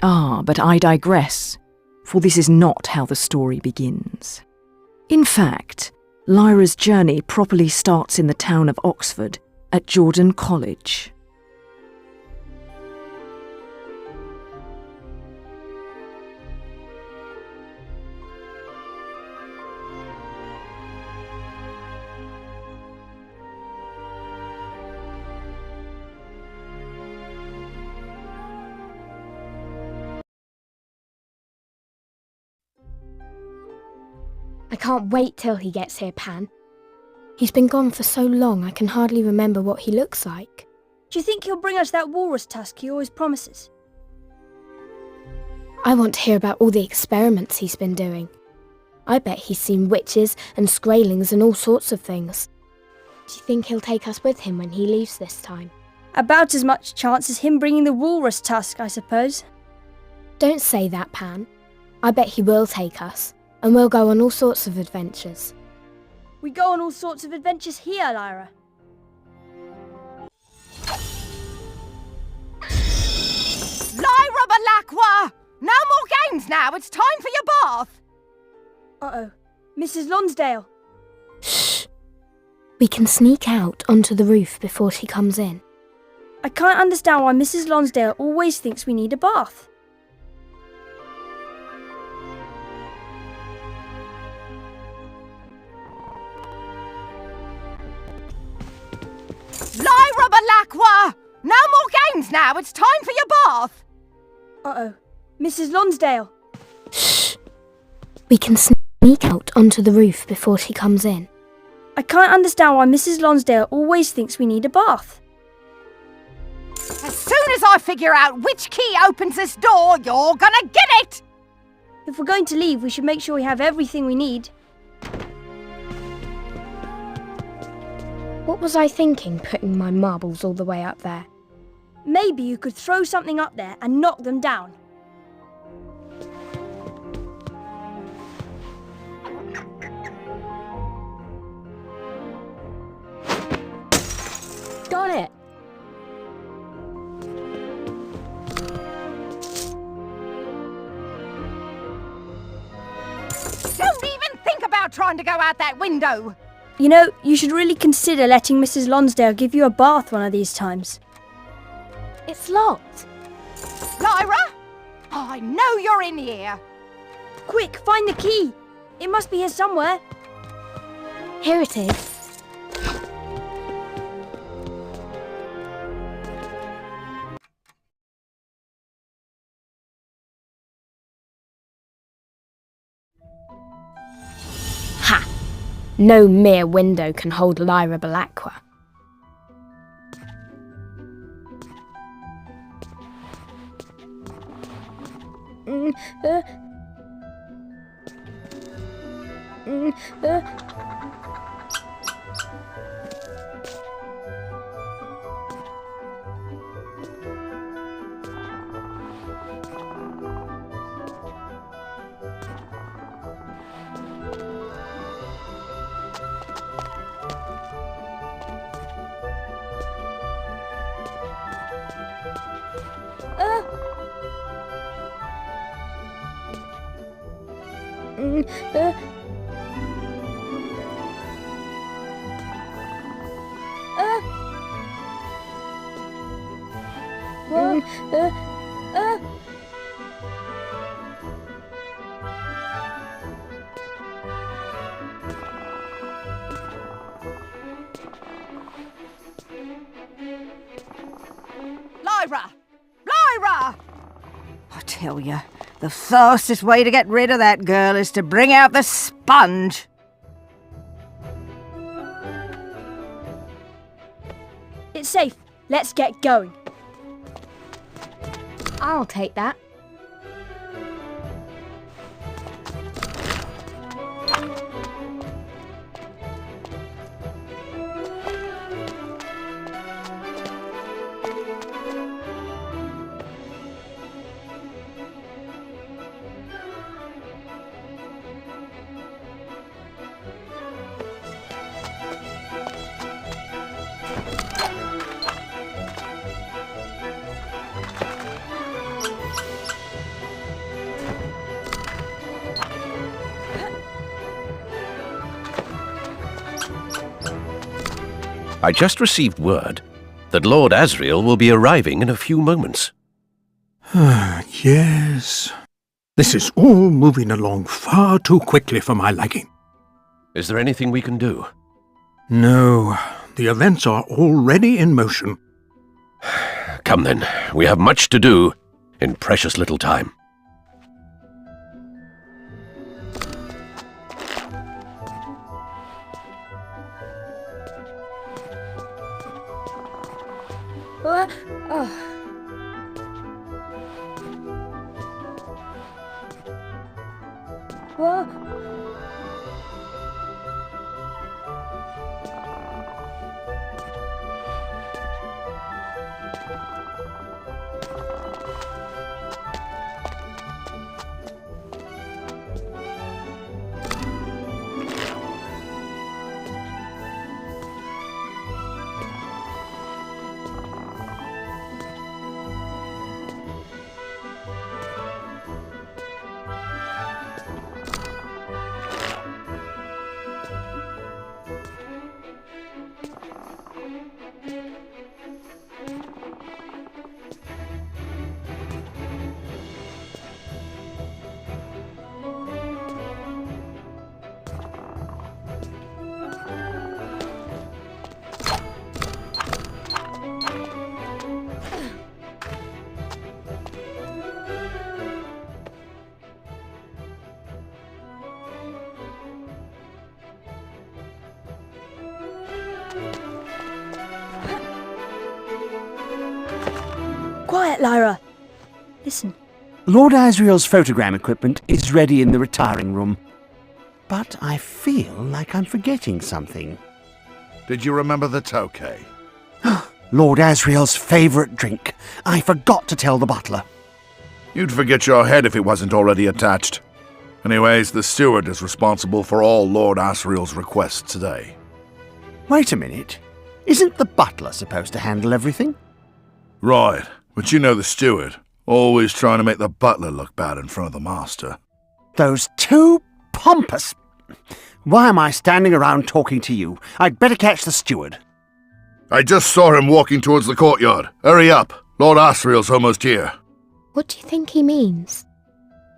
Ah, but I digress, for this is not how the story begins. In fact, Lyra's journey properly starts in the town of Oxford at Jordan College. I can't wait till he gets here, Pan. He's been gone for so long I can hardly remember what he looks like. Do you think he'll bring us that walrus tusk he always promises? I want to hear about all the experiments he's been doing. I bet he's seen witches and scralings and all sorts of things. Do you think he'll take us with him when he leaves this time? About as much chance as him bringing the walrus tusk, I suppose. Don't say that, Pan. I bet he will take us, and we'll go on all sorts of adventures. We go on all sorts of adventures here, Lyra. Lyra Balakwa! No more games now, it's time for your bath! Uh-oh. Mrs. Lonsdale. Shh. We can sneak out onto the roof before she comes in. I can't understand why Mrs. Lonsdale always thinks we need a bath. Lyra Balakwa! No more games now, it's time for your bath! Uh-oh. Mrs. Lonsdale. Shh. We can sneak out onto the roof before she comes in. I can't understand why Mrs. Lonsdale always thinks we need a bath. As soon as I figure out which key opens this door, you're gonna get it! If we're going to leave, we should make sure we have everything we need. What was I thinking, putting my marbles all the way up there? Maybe you could throw something up there and knock them down. Got it! Don't even think about trying to go out that window! You know, you should really consider letting Mrs. Lonsdale give you a bath one of these times. It's locked. Lyra? I know you're in here! Quick, find the key! It must be here somewhere. Here it is. Ha! No mere window can hold Lyra Balakwa. Lyra! Lyra! I tell you, the fastest way to get rid of that girl is to bring out the sponge. It's safe. Let's get going. I'll take that. I just received word that Lord Asriel will be arriving in a few moments. Yes. This is all moving along far too quickly for my liking. Is there anything we can do? No, the events are already in motion. Come then, we have much to do in precious little time. Quiet, Lyra. Listen. Lord Asriel's photogram equipment is ready in the retiring room. But I feel like I'm forgetting something. Did you remember the tokay? Lord Asriel's favourite drink. I forgot to tell the butler. You'd forget your head if it wasn't already attached. Anyways, the steward is responsible for all Lord Asriel's requests today. Wait a minute. Isn't the butler supposed to handle everything? Right, but you know the steward. Always trying to make the butler look bad in front of the master. Those two pompous... Why am I standing around talking to you? I'd better catch the steward. I just saw him walking towards the courtyard. Hurry up. Lord Asriel's almost here. What do you think he means?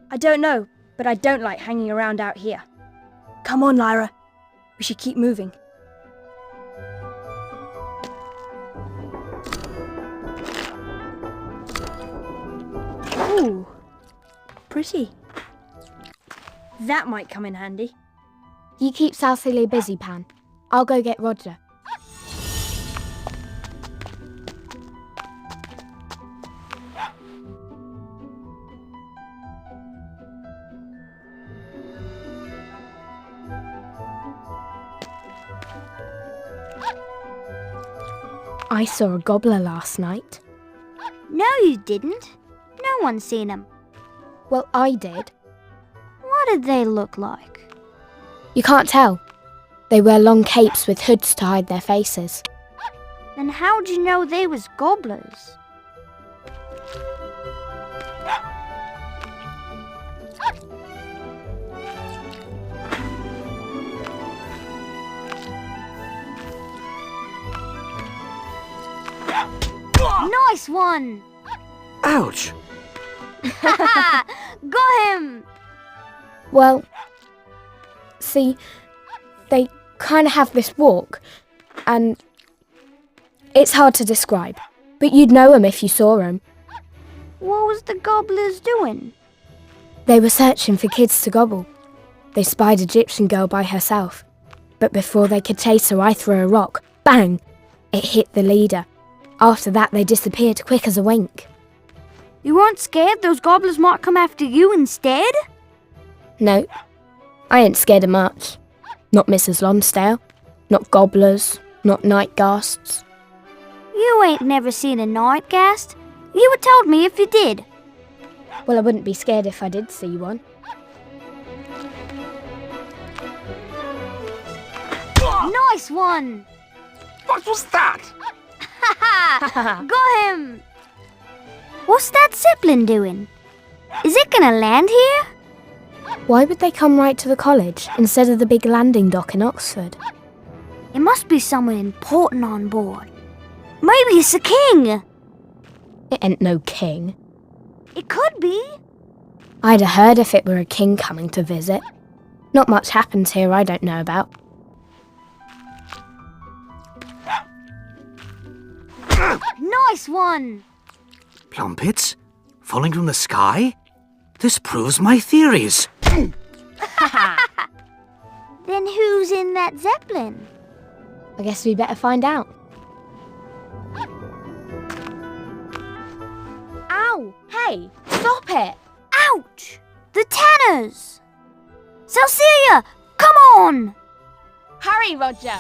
I don't know, but I don't like hanging around out here. Come on, Lyra. We should keep moving. Ooh, pretty. That might come in handy. You keep Southily busy, Pan. I'll go get Roger. I saw a gobbler last night. No, you didn't. No one's seen them. Well, I did. What did they look like? You can't tell. They wear long capes with hoods to hide their faces. Then how'd you know they was gobblers? Nice one! Ouch! Got him! Well, see, they kind of have this walk, and it's hard to describe, but you'd know 'em if you saw 'em. What was the gobblers doing? They were searching for kids to gobble. They spied Egyptian girl by herself, but before they could chase her, I threw a rock. Bang! It hit the leader. After that, they disappeared quick as a wink. You weren't scared those gobblers might come after you instead? No, I ain't scared of much. Not Mrs. Lonsdale, not gobblers, not night ghasts. You ain't never seen a night ghast. You would told me if you did. Well, I wouldn't be scared if I did see one. Nice one! What was that? Got him! What's that Zeppelin doing? Is it gonna land here? Why would they come right to the college instead of the big landing dock in Oxford? It must be someone important on board. Maybe it's a king. It ain't no king. It could be. I'd have heard if it were a king coming to visit. Not much happens here I don't know about. Nice one. Plumpets? Falling from the sky? This proves my theories. Then who's in that Zeppelin? I guess we better find out. Ow! Hey, stop it! Ouch! The Tanners! Cecilia, come on! Hurry, Roger!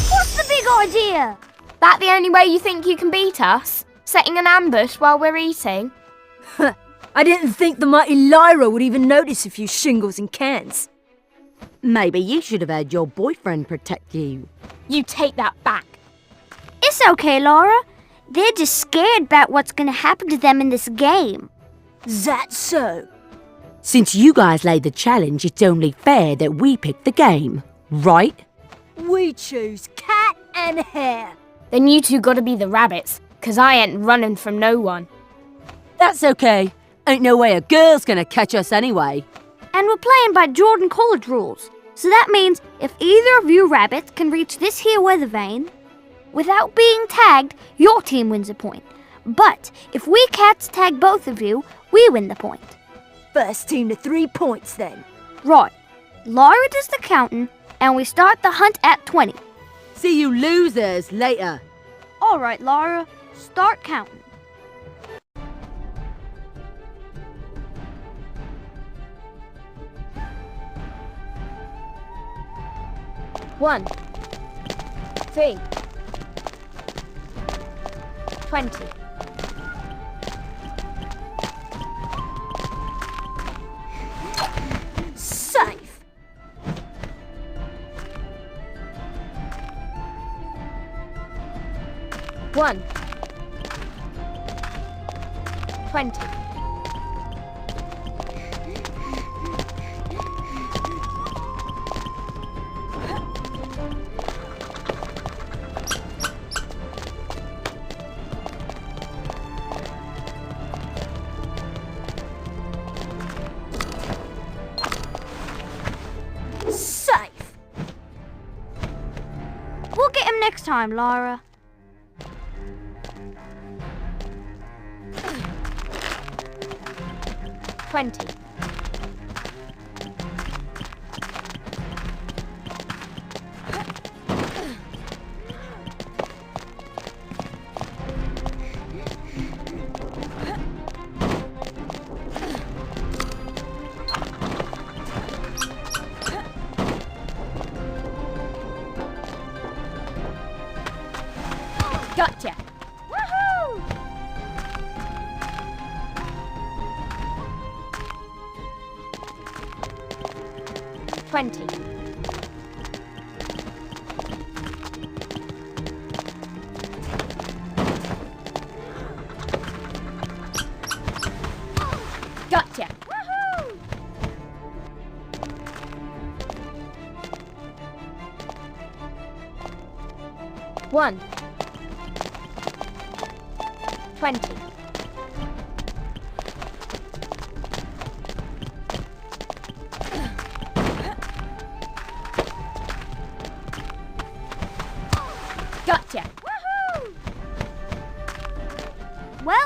What's the big idea? That the only way you think you can beat us? Setting an ambush while we're eating? I didn't think the mighty Lyra would even notice a few shingles and cans. Maybe you should have had your boyfriend protect you. You take that back. It's okay, Laura. They're just scared about what's going to happen to them in this game. That's so. Since you guys laid the challenge, it's only fair that we pick the game, right? We choose cat and hare. Then you two gotta be the rabbits, 'cause I ain't running from no one. That's okay. Ain't no way a girl's gonna catch us anyway. And we're playing by Jordan College rules. So that means if either of you rabbits can reach this here weather vane without being tagged, your team wins a point. But if we cats tag both of you, we win the point. First team to 3 points then. Right. Lyra does the counting, and we start the hunt at 20. See you losers later. All right, Lyra, start counting. One, 3, 20. Safe. One, 20. Safe. We'll get him next time, Lyra. $20. Gotcha. Woohoo! $20. Gotcha. Woohoo! One, 20. Gotcha. Woohoo! Well,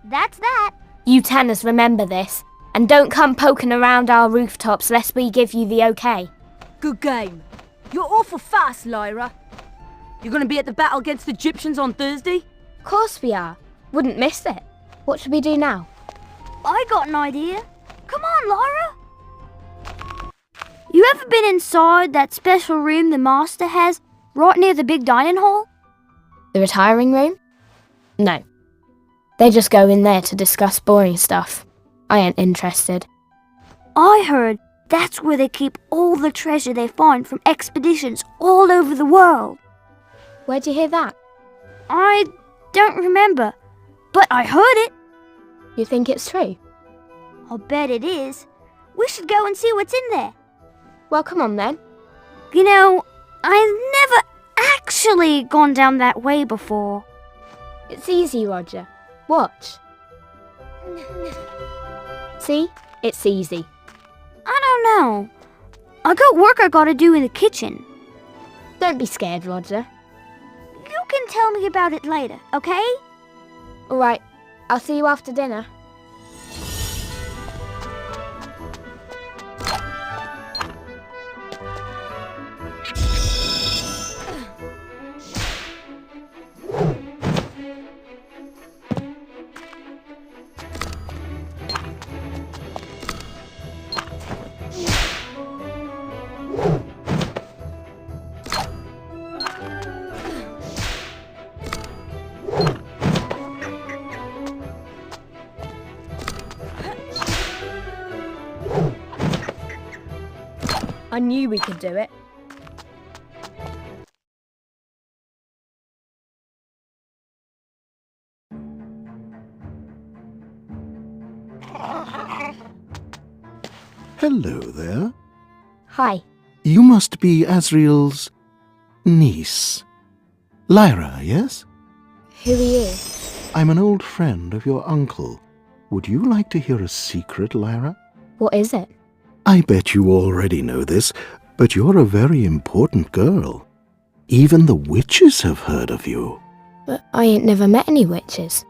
that's that. You Tanners remember this, and don't come poking around our rooftops lest we give you the okay. Good game. You're awful fast, Lyra. You're gonna be at the battle against the Egyptians on Thursday? Of course we are. Wouldn't miss it. What should we do now? I got an idea. Come on, Lyra. You ever been inside that special room the master has right near the big dining hall? The retiring room? No. They just go in there to discuss boring stuff. I ain't interested. I heard that's where they keep all the treasure they find from expeditions all over the world. Where'd you hear that? I don't remember, but I heard it. You think it's true? I'll bet it is. We should go and see what's in there. Well, come on then. You know, I've never actually gone down that way before. It's easy, Roger. Watch. See? It's easy. I don't know. I got work I gotta do in the kitchen. Don't be scared, Roger. You can tell me about it later, okay? All right. I'll see you after dinner. I knew we could do it. Hello there. Hi. You must be Asriel's niece. Lyra, yes? Who are you? I'm an old friend of your uncle. Would you like to hear a secret, Lyra? What is it? I bet you already know this, but you're a very important girl. Even the witches have heard of you. But I ain't never met any witches.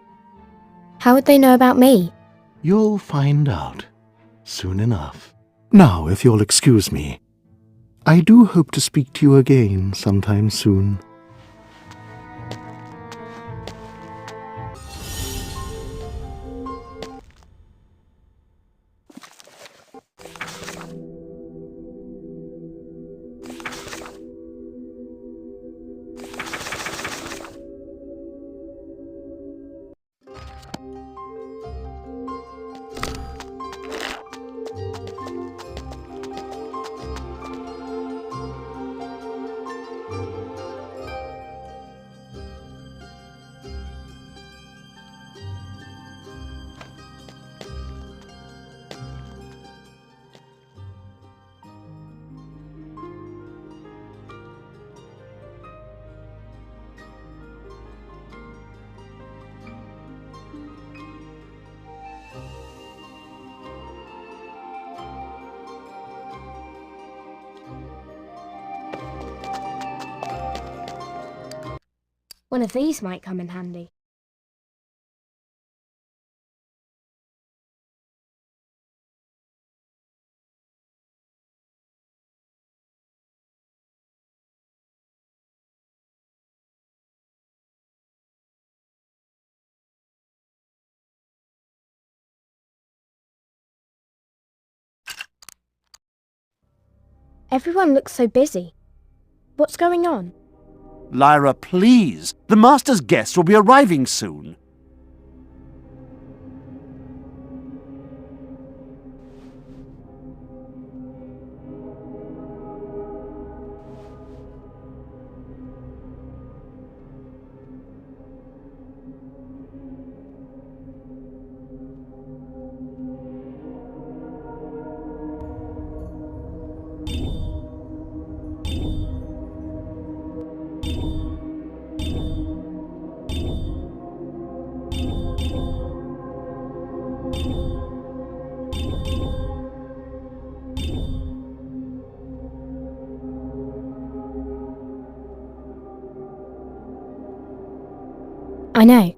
How would they know about me? You'll find out soon enough. Now, if you'll excuse me, I do hope to speak to you again sometime soon. One of these might come in handy. Everyone looks so busy. What's going on? Lyra, please. The master's guests will be arriving soon. I know.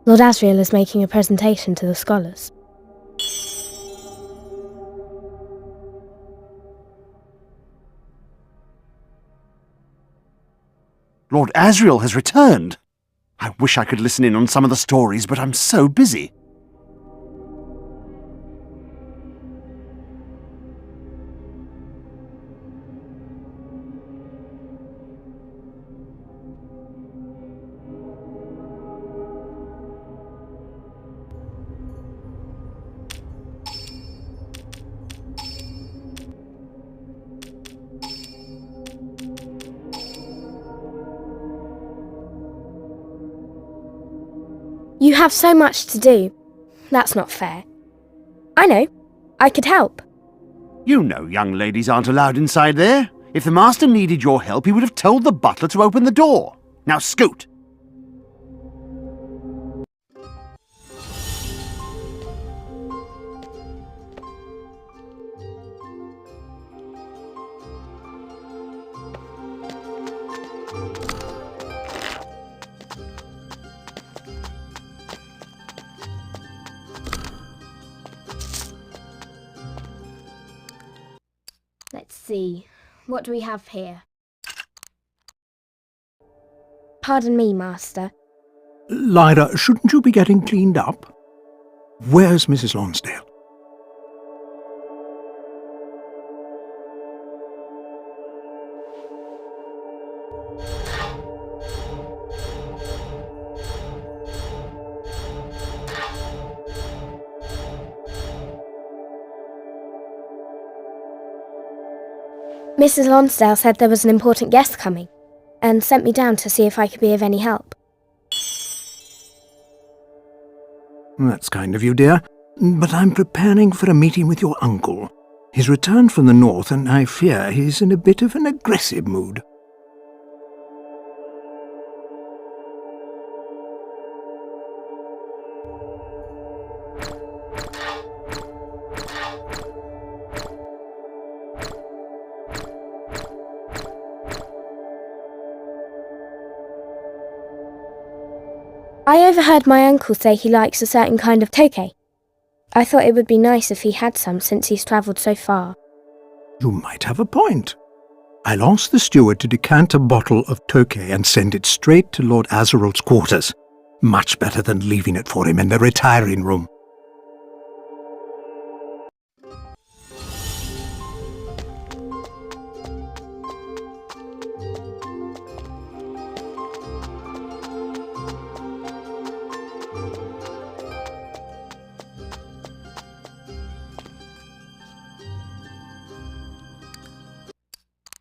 Lord Asriel is making a presentation to the scholars. Lord Asriel has returned. I wish I could listen in on some of the stories, but I'm so busy. You have so much to do. That's not fair. I know. I could help. You know young ladies aren't allowed inside there. If the master needed your help, he would have told the butler to open the door. Now scoot! Let's see. What do we have here? Pardon me, Master. Lyra, shouldn't you be getting cleaned up? Where's Mrs. Lonsdale? Mrs. Lonsdale said there was an important guest coming, and sent me down to see if I could be of any help. That's kind of you, dear. But I'm preparing for a meeting with your uncle. He's returned from the north, and I fear he's in a bit of an aggressive mood. I overheard my uncle say he likes a certain kind of tokay. I thought it would be nice if he had some since he's travelled so far. You might have a point. I'll ask the steward to decant a bottle of tokay and send it straight to Lord Azeral's quarters. Much better than leaving it for him in the retiring room.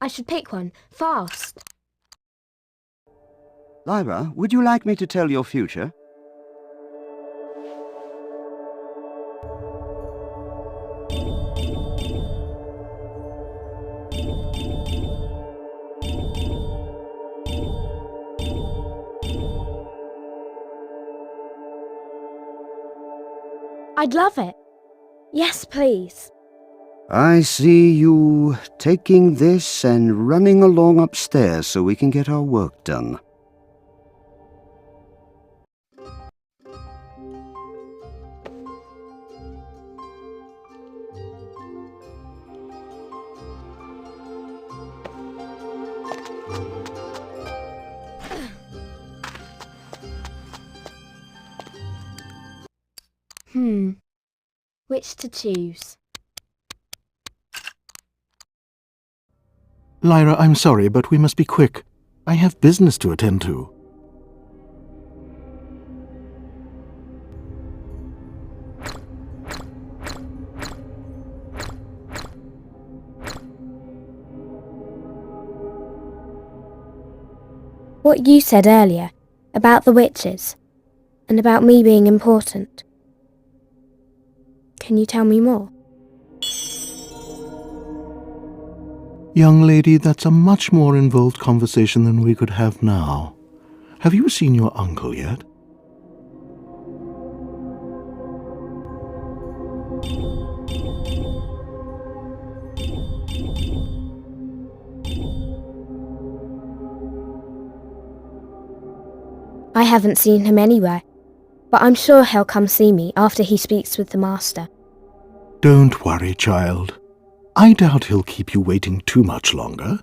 I should pick one, fast. Lyra, would you like me to tell your future? I'd love it. Yes, please. I see you taking this and running along upstairs so we can get our work done. Which to choose? Lyra, I'm sorry, but we must be quick. I have business to attend to. What you said earlier, about the witches, and about me being important. Can you tell me more? Young lady, that's a much more involved conversation than we could have now. Have you seen your uncle yet? I haven't seen him anywhere, but I'm sure he'll come see me after he speaks with the master. Don't worry, child. I doubt he'll keep you waiting too much longer.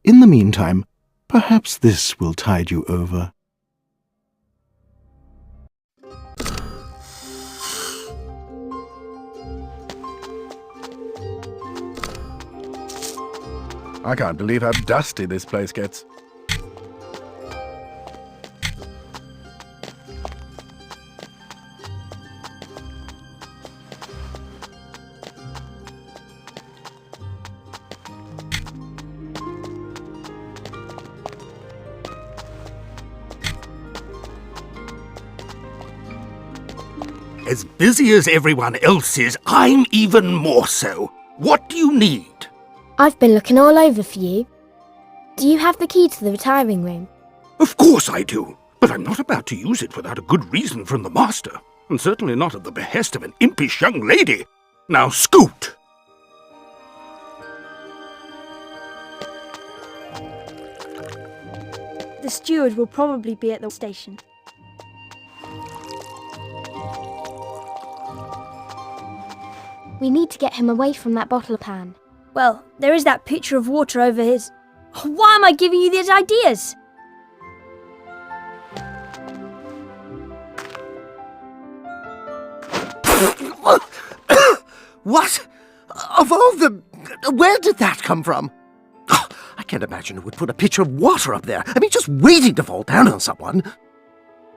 In the meantime, perhaps this will tide you over. I can't believe how dusty this place gets. As busy as everyone else is, I'm even more so. What do you need? I've been looking all over for you. Do you have the key to the retiring room? Of course I do, but I'm not about to use it without a good reason from the master, and certainly not at the behest of an impish young lady. Now scoot! The steward will probably be at the station. We need to get him away from that bottle pan. Well, there is that pitcher of water over his... Why am I giving you these ideas? What? Of all the... Where did that come from? I can't imagine who would put a pitcher of water up there. I mean, just waiting to fall down on someone.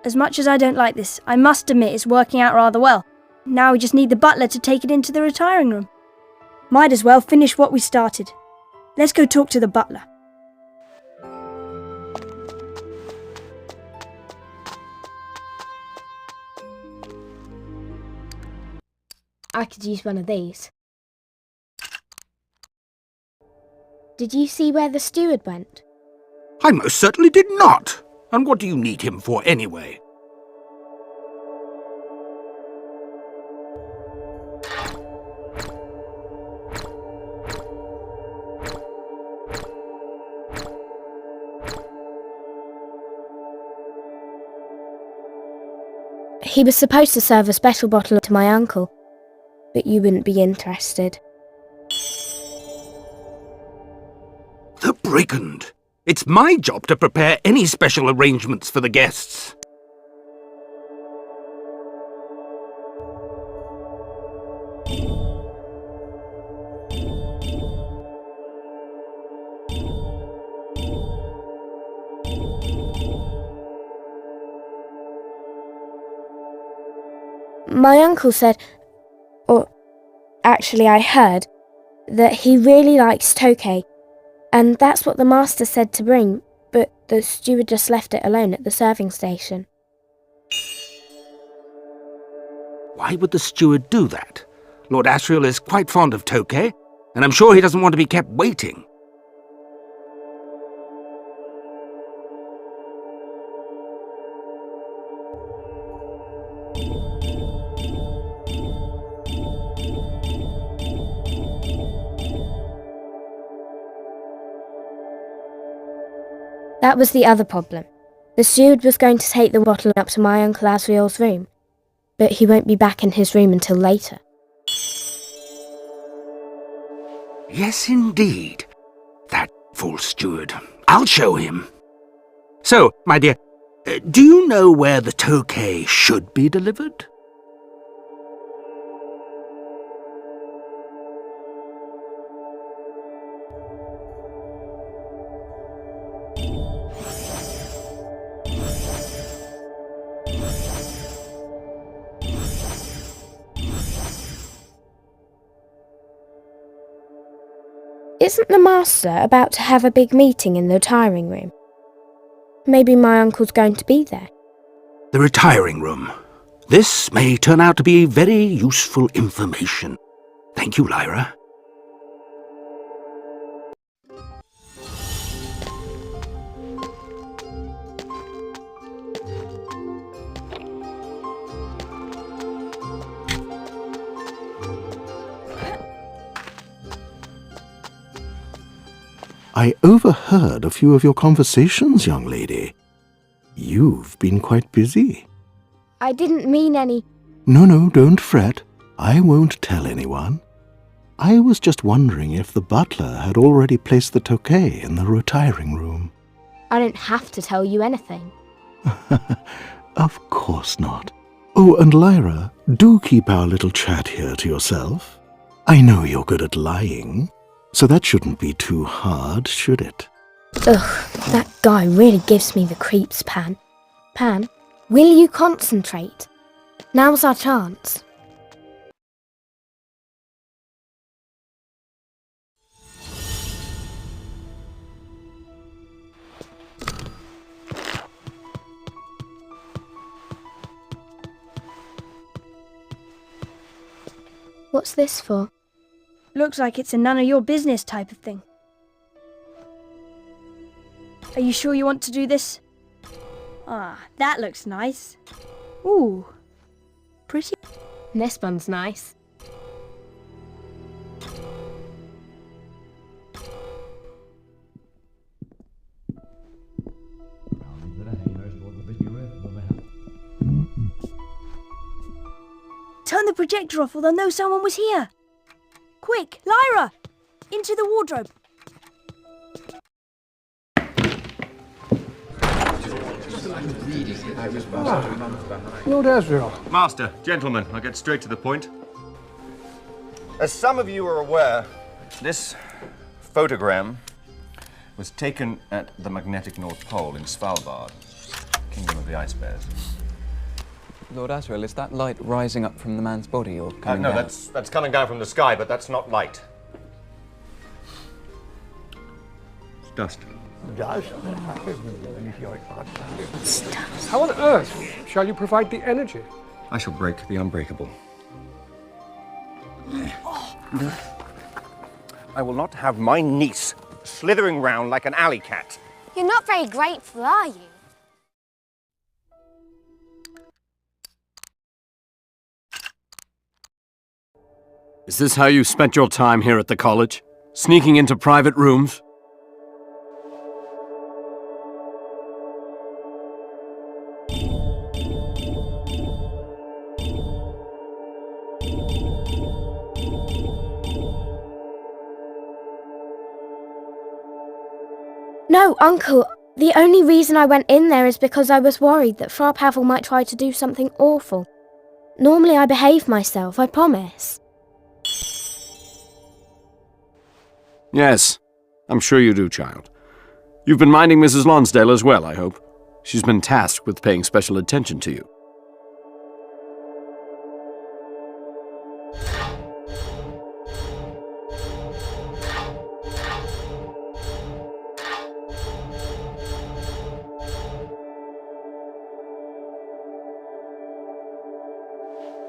As much as I don't like this, I must admit it's working out rather well. Now we just need the butler to take it into the retiring room. Might as well finish what we started. Let's go talk to the butler. I could use one of these. Did you see where the steward went? I most certainly did not. And what do you need him for anyway? He was supposed to serve a special bottle to my uncle, but you wouldn't be interested. The brigand! It's my job to prepare any special arrangements for the guests. My uncle said, or actually I heard, that he really likes Tokay, and that's what the master said to bring, but the steward just left it alone at the serving station. Why would the steward do that? Lord Asriel is quite fond of Tokay, and I'm sure he doesn't want to be kept waiting. That was the other problem. The steward was going to take the bottle up to my Uncle Asriel's room, but he won't be back in his room until later. Yes, indeed. That fool steward. I'll show him. So, my dear, do you know where the Tokay should be delivered? Isn't the master about to have a big meeting in the retiring room? Maybe my uncle's going to be there. The retiring room. This may turn out to be very useful information. Thank you, Lyra. I overheard a few of your conversations, young lady. You've been quite busy. I didn't mean any... No, don't fret. I won't tell anyone. I was just wondering if the butler had already placed the Tokay in the retiring room. I don't have to tell you anything. Of course not. Oh, and Lyra, do keep our little chat here to yourself. I know you're good at lying, so that shouldn't be too hard, should it? Ugh, that guy really gives me the creeps, Pan. Pan, will you concentrate? Now's our chance. What's this for? Looks like it's a none of your business type of thing. Are you sure you want to do this? Ah, that looks nice. Ooh, pretty. This one's nice. Turn the projector off or they'll know someone was here. Quick, Lyra! Into the wardrobe. Lord Asriel. Master, gentlemen, I'll get straight to the point. As some of you are aware, this photogram was taken at the magnetic North Pole in Svalbard, Kingdom of the Ice Bears. Lord Asriel, is that light rising up from the man's body or coming No, down? that's coming down from the sky, but that's not light. It's dust. How on earth shall you provide the energy? I shall break the unbreakable. I will not have my niece slithering round like an alley cat. You're not very grateful, are you? Is this how you spent your time here at the college? Sneaking into private rooms? No, Uncle. The only reason I went in there is because I was worried that Frau Pavel might try to do something awful. Normally I behave myself, I promise. Yes, I'm sure you do, child. You've been minding Mrs. Lonsdale as well, I hope. She's been tasked with paying special attention to you.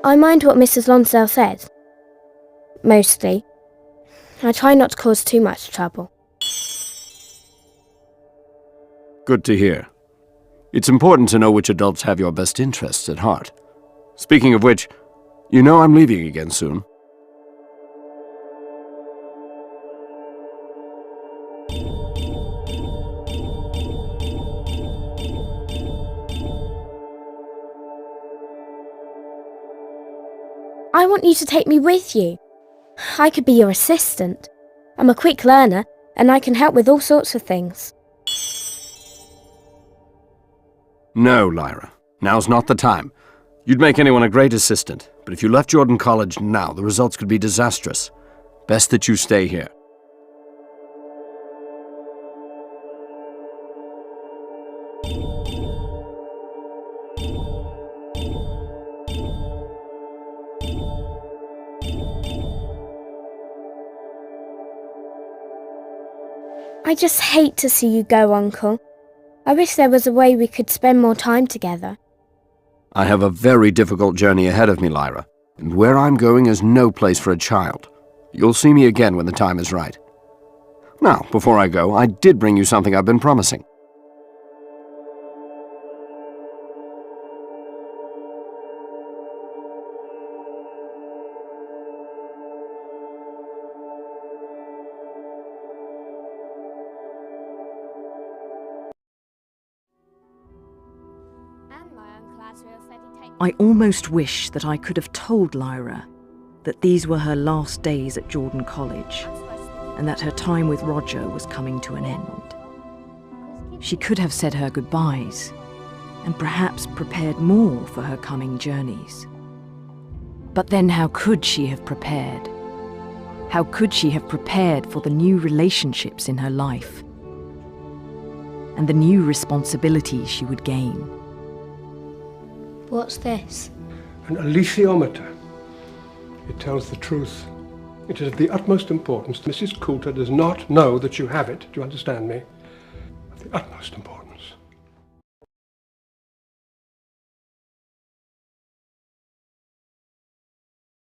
I mind what Mrs. Lonsdale said. Mostly. I try not to cause too much trouble. Good to hear. It's important to know which adults have your best interests at heart. Speaking of which, you know I'm leaving again soon. I want you to take me with you. I could be your assistant. I'm a quick learner, and I can help with all sorts of things. No, Lyra. Now's not the time. You'd make anyone a great assistant, but if you left Jordan College now, the results could be disastrous. Best that you stay here. I just hate to see you go, Uncle. I wish there was a way we could spend more time together. I have a very difficult journey ahead of me, Lyra, and where I'm going is no place for a child. You'll see me again when the time is right. Now, before I go, I did bring you something I've been promising. I almost wish that I could have told Lyra that these were her last days at Jordan College, and that her time with Roger was coming to an end. She could have said her goodbyes, and perhaps prepared more for her coming journeys. But then how could she have prepared? How could she have prepared for the new relationships in her life, and the new responsibilities she would gain? What's this? An alethiometer. It tells the truth. It is of the utmost importance. Mrs. Coulter does not know that you have it. Do you understand me? Of the utmost importance.